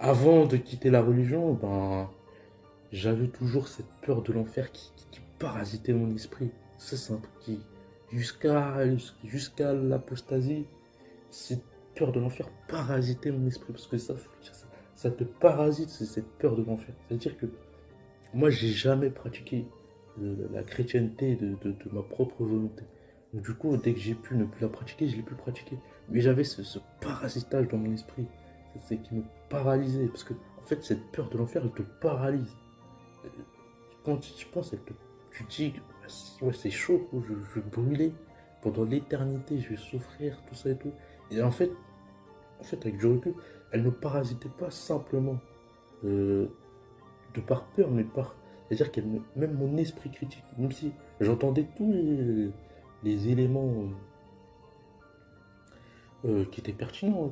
avant de quitter la religion, j'avais toujours cette peur de l'enfer qui parasitait mon esprit. Ça, c'est un truc qui, jusqu'à l'apostasie, cette peur de l'enfer parasitait mon esprit. Parce que ça te parasite, c'est cette peur de l'enfer. C'est-à-dire que moi, j'ai jamais pratiqué la chrétienté de ma propre volonté. Donc, du coup, dès que j'ai pu ne plus la pratiquer, je l'ai plus pratiquée. Mais j'avais ce parasitage dans mon esprit. C'est qui me paralysait. Parce que, en fait, cette peur de l'enfer, elle te paralyse. Euh, Quand tu penses, tu te dis, ouais, c'est chaud, quoi, je vais brûler. Pendant l'éternité, je vais souffrir, tout ça et tout. Et en fait, avec du recul, elle ne parasitait pas simplement. euh, de par peur, mais par. C'est-à-dire qu'elle même mon esprit critique, même si j'entendais tous les éléments qui étaient pertinents,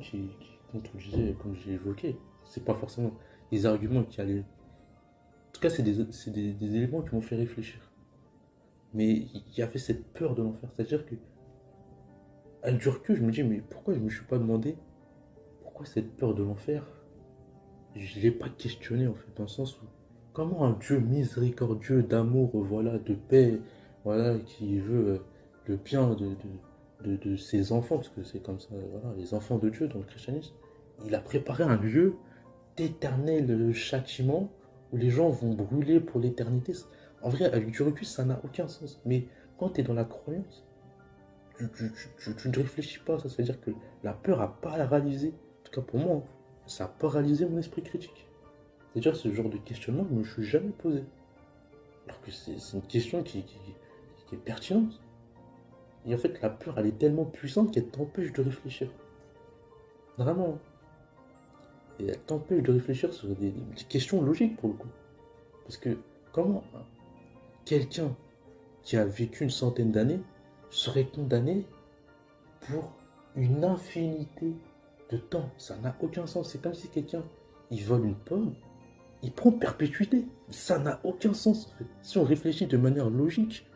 comme tu le disais, comme j'ai évoqué, c'est pas forcément des arguments qui allaient. En tout cas, c'est des éléments qui m'ont fait réfléchir. Mais il y avait cette peur de l'enfer. C'est-à-dire que, avec du recul, je me dis, mais pourquoi je me suis pas demandé pourquoi cette peur de l'enfer, je ne l'ai pas questionné en fait, dans le sens où comment un Dieu miséricordieux, d'amour, voilà, de paix, voilà, qui veut le bien de ses enfants, parce que c'est comme ça, voilà, les enfants de Dieu dans le christianisme, il a préparé un lieu d'éternel châtiment où les gens vont brûler pour l'éternité. En vrai, avec du recul, ça n'a aucun sens. Mais quand tu es dans la croyance, tu ne réfléchis pas. Ça veut dire que la peur a paralysé, en tout cas pour moi, hein, ça a paralysé mon esprit critique. C'est-à-dire ce genre de questionnement, je ne me suis jamais posé. Alors que c'est une question qui est pertinente. Et en fait, la peur, elle est tellement puissante qu'elle t'empêche de réfléchir. Vraiment. Et elle t'empêche de réfléchir sur des questions logiques pour le coup. Parce que comment quelqu'un qui a vécu une centaine d'années serait condamné pour une infinité de temps? Ça n'a aucun sens. C'est comme si quelqu'un, il vole une pomme, il prend perpétuité. Ça n'a aucun sens en fait. Si on réfléchit de manière logique,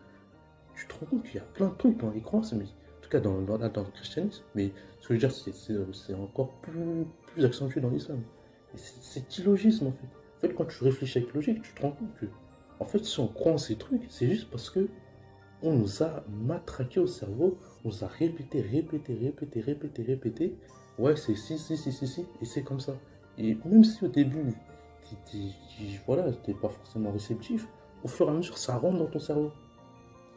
tu te rends compte qu'il y a plein de trucs dans les croyances, mais en tout cas dans le christianisme, mais ce que je veux dire, c'est encore plus accentué dans l'islam. Et c'est illogisme en fait. En fait, quand tu réfléchis avec logique, tu te rends compte que, en fait, si on croit en ces trucs, c'est juste parce que on nous a matraqué au cerveau, on nous a répété, répété, répété, répété, répété. Ouais, c'est si, si, si, si, si, et c'est comme ça. Et même si au début, voilà, t'es pas forcément réceptif, au fur et à mesure, ça rentre dans ton cerveau.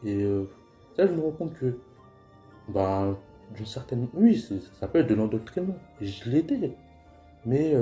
Et là, je me rends compte que, bah, d'une certaine. Oui, ça peut être de l'endoctrinement. Je l'étais. Mais